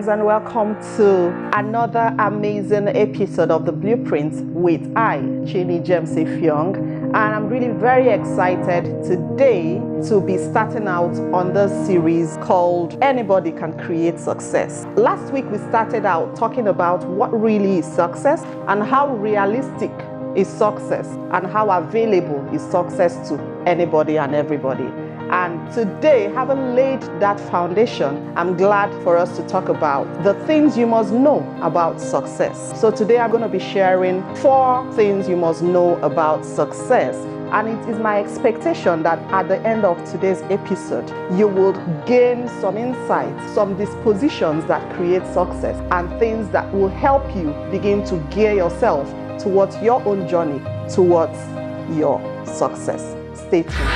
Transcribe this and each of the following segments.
friends, and welcome to another amazing episode of The Blueprint with James-Effiong. And I'm really very excited today to be starting out on this series called Anybody Can Create Success. Last week we started out talking about what really is success and how realistic is success and how available is success to anybody and everybody. And today, having laid that foundation, I'm glad for us to talk about the things you must know about success. So today I'm going to be sharing 4 things you must know about success. And it is my expectation that at the end of today's episode, you will gain some insights, some dispositions that create success, and things that will help you begin to gear yourself towards your own journey, towards your success. Stay tuned.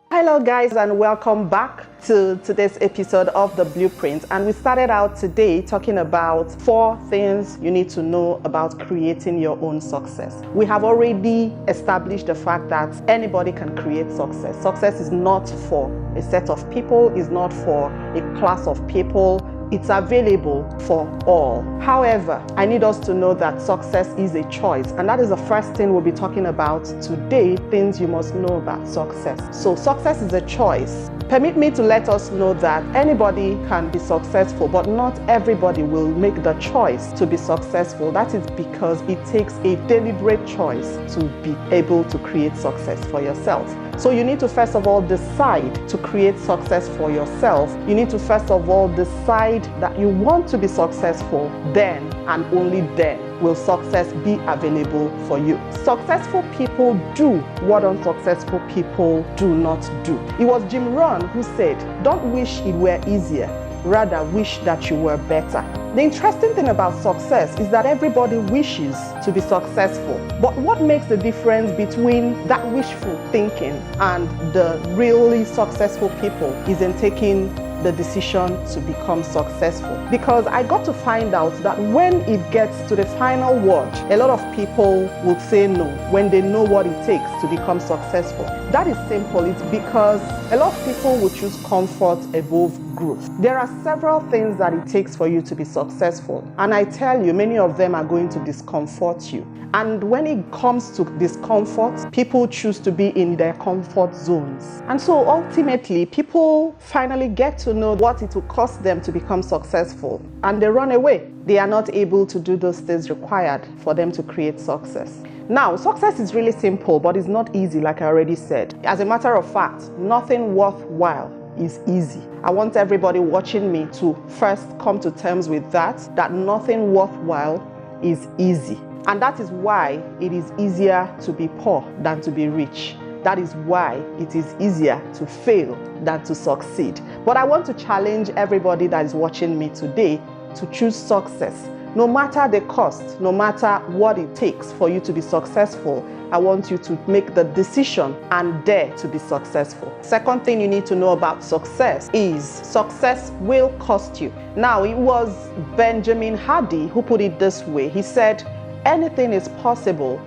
Hello guys, and welcome back to today's episode of The Blueprint. And we started out today talking about 4 things you need to know about creating your own success. We have already established the fact that anybody can create success. Success is not for a set of people, it's not for a class of people. It's available for all. However, I need us to know that success is a choice, and that is the first thing we'll be talking about today, things you must know about success. So success is a choice. Permit me to let us know that anybody can be successful, but not everybody will make the choice to be successful. That is because it takes a deliberate choice to be able to create success for yourself. So you need to first of all decide to create success for yourself. You need to first of all decide that you want to be successful. Then and only then will success be available for you. Successful people do what unsuccessful people do not do. It was Jim Rohn who said, "Don't wish it were easier, rather wish that you were better." The interesting thing about success is that everybody wishes to be successful. But what makes the difference between that wishful thinking and the really successful people is in taking the decision to become successful. Because I got to find out that when it gets to the final word, a lot of people would say no when they know what it takes to become successful. That is simple. It's because a lot of people will choose comfort above growth. There are several things that it takes for you to be successful, and I tell you, many of them are going to discomfort you. And when it comes to discomfort, people choose to be in their comfort zones. And so ultimately, people finally get to know what it will cost them to become successful, and they run away. They are not able to do those things required for them to create success. Now, success is really simple, but it's not easy, like I already said. As a matter of fact, nothing worthwhile is easy. I want everybody watching me to first come to terms with that nothing worthwhile is easy. And that is why it is easier to be poor than to be rich. That is why it is easier to fail than to succeed. But I want to challenge everybody that is watching me today to choose success. No matter the cost, no matter what it takes for you to be successful, I want you to make the decision and dare to be successful. Second thing you need to know about success is success will cost you. Now, it was Benjamin Hardy who put it this way. He said, "Anything is possible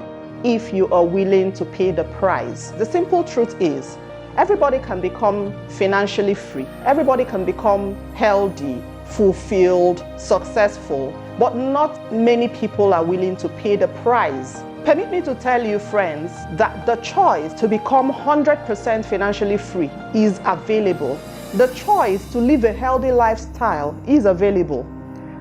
if you are willing to pay the price." The simple truth is, everybody can become financially free. Everybody can become healthy, fulfilled, successful, but not many people are willing to pay the price. Permit me to tell you, friends, that the choice to become 100% financially free is available. The choice to live a healthy lifestyle is available.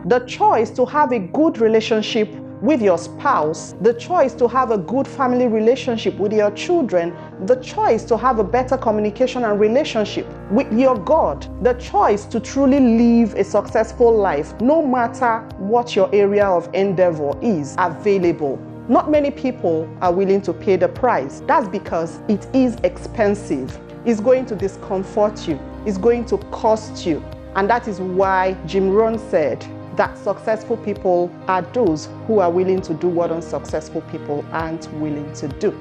The choice to have a good relationship with your spouse, the choice to have a good family relationship with your children, the choice to have a better communication and relationship with your God, the choice to truly live a successful life, no matter what your area of endeavor is, available. Not many people are willing to pay the price. That's because it is expensive. It's going to discomfort you. It's going to cost you. And that is why Jim Rohn said that successful people are those who are willing to do what unsuccessful people aren't willing to do.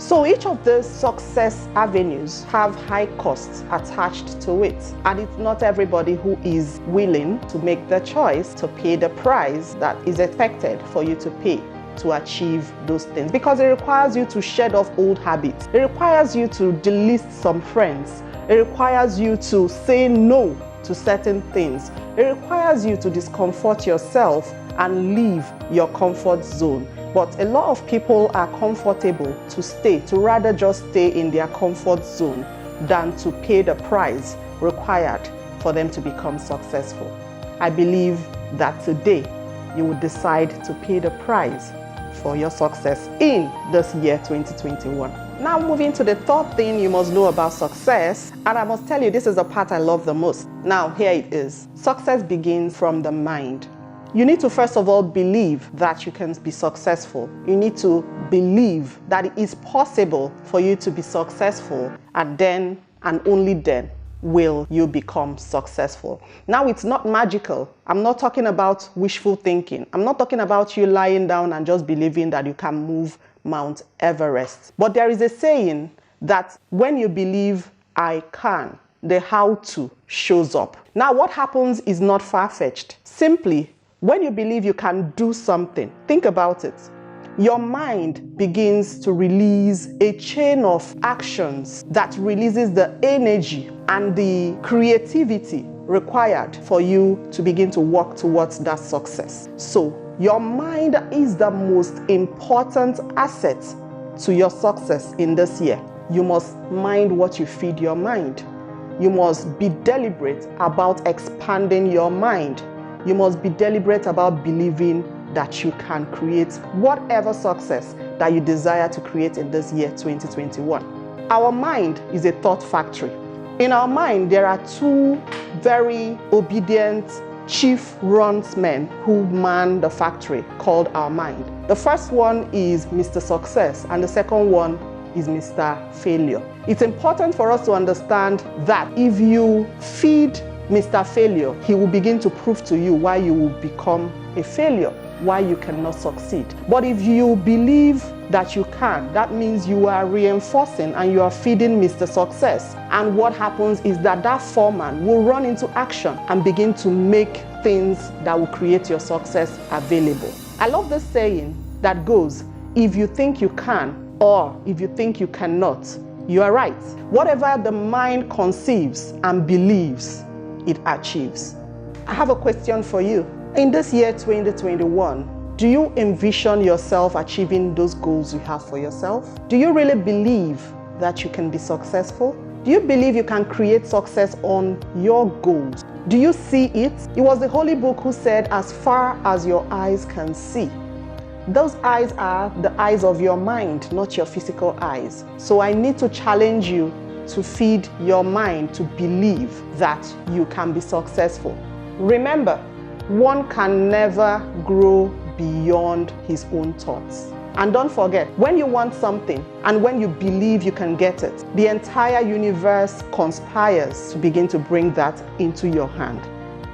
So each of these success avenues have high costs attached to it, and it's not everybody who is willing to make the choice to pay the price that is expected for you to pay to achieve those things, because it requires you to shed off old habits. It requires you to delist some friends. It requires you to say no to certain things. It requires you to discomfort yourself and leave your comfort zone. But a lot of people are comfortable to rather just stay in their comfort zone than to pay the price required for them to become successful. I believe that today you will decide to pay the price for your success in this year 2021. Now moving to the third thing you must know about success, and I must tell you this is the part I love the most. Now here it is. Success begins from the mind. You need to first of all believe that you can be successful. You need to believe that it is possible for you to be successful, and then and only then will you become successful. Now it's not magical. I'm not talking about wishful thinking. I'm not talking about you lying down and just believing that you can move Mount Everest. But there is a saying that when you believe I can, the how to shows up. Now what happens is not far-fetched. Simply, when you believe you can do something, think about it. Your mind begins to release a chain of actions that releases the energy and the creativity required for you to begin to work towards that success. So, your mind is the most important asset to your success in this year. You must mind what you feed your mind. You must be deliberate about expanding your mind. You must be deliberate about believing that you can create whatever success that you desire to create in this year 2021. Our mind is a thought factory. In our mind, there are two very obedient chief runsmen who man the factory called our mind. The first one is Mr. Success, and the second one is Mr. Failure. It's important for us to understand that if you feed Mr. Failure, he will begin to prove to you why you will become a failure, why you cannot succeed. But if you believe that you can, that means you are reinforcing and you are feeding Mr. Success. And what happens is that that foreman will run into action and begin to make things that will create your success available. I love this saying that goes, if you think you can, or if you think you cannot, you are right. Whatever the mind conceives and believes, it achieves. I have a question for you. In this year 2021, do you envision yourself achieving those goals you have for yourself? Do you really believe that you can be successful? Do you believe you can create success on your goals? Do you see it? It was the Holy Book who said, as far as your eyes can see. Those eyes are the eyes of your mind, not your physical eyes. So I need to challenge you to feed your mind to believe that you can be successful. Remember, one can never grow beyond his own thoughts. And don't forget, when you want something and when you believe you can get it, the entire universe conspires to begin to bring that into your hand.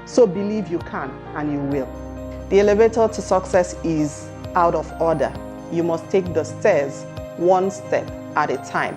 So believe you can and you will. The elevator to success is out of order. You must take the stairs one step at a time.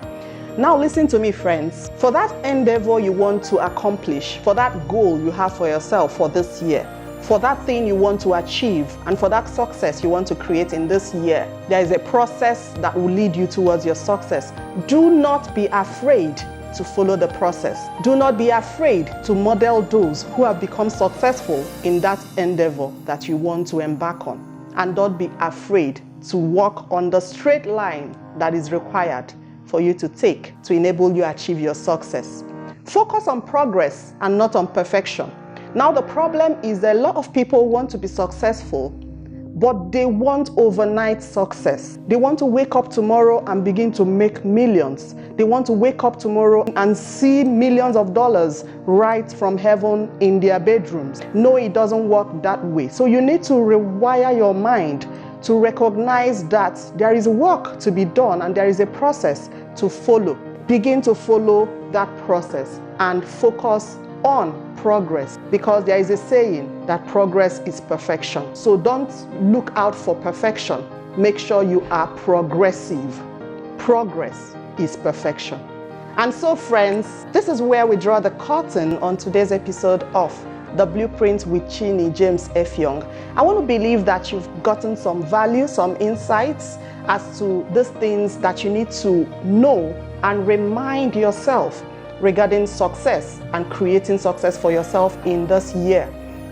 Now listen to me, friends. For that endeavor you want to accomplish, for that goal you have for yourself for this year, for that thing you want to achieve, and for that success you want to create in this year, there is a process that will lead you towards your success. Do not be afraid to follow the process. Do not be afraid to model those who have become successful in that endeavor that you want to embark on. And don't be afraid to walk on the straight line that is required for you to take to enable you achieve your success. Focus on progress and not on perfection. Now the problem is that a lot of people want to be successful, but they want overnight success. They want to wake up tomorrow and begin to make millions. They want to wake up tomorrow and see millions of dollars right from heaven in their bedrooms. No, it doesn't work that way. So you need to rewire your mind to recognize that there is work to be done and there is a process to follow. Begin to follow that process and focus on progress, because there is a saying that progress is perfection. So don't look out for perfection. Make sure you are progressive. progress is perfection. And so friends, this is where we draw the curtain on today's episode of The Blueprint with Chini James-Effiong. I want to believe that you've gotten some value, some insights as to these things that you need to know and remind yourself regarding success and creating success for yourself in this year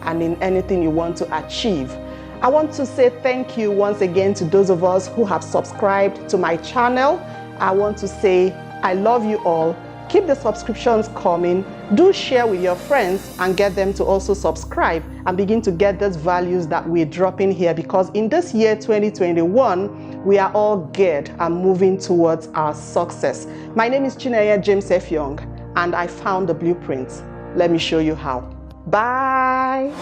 and in anything you want to achieve. I want to say thank you once again to those of us who have subscribed to my channel. I want to say I love you all. Keep the subscriptions coming. Do share with your friends and get them to also subscribe and begin to get those values that we're dropping here, because in this year 2021, we are all geared and moving towards our success. My name is James-Effiong and I found the blueprint. Let me show you how. Bye.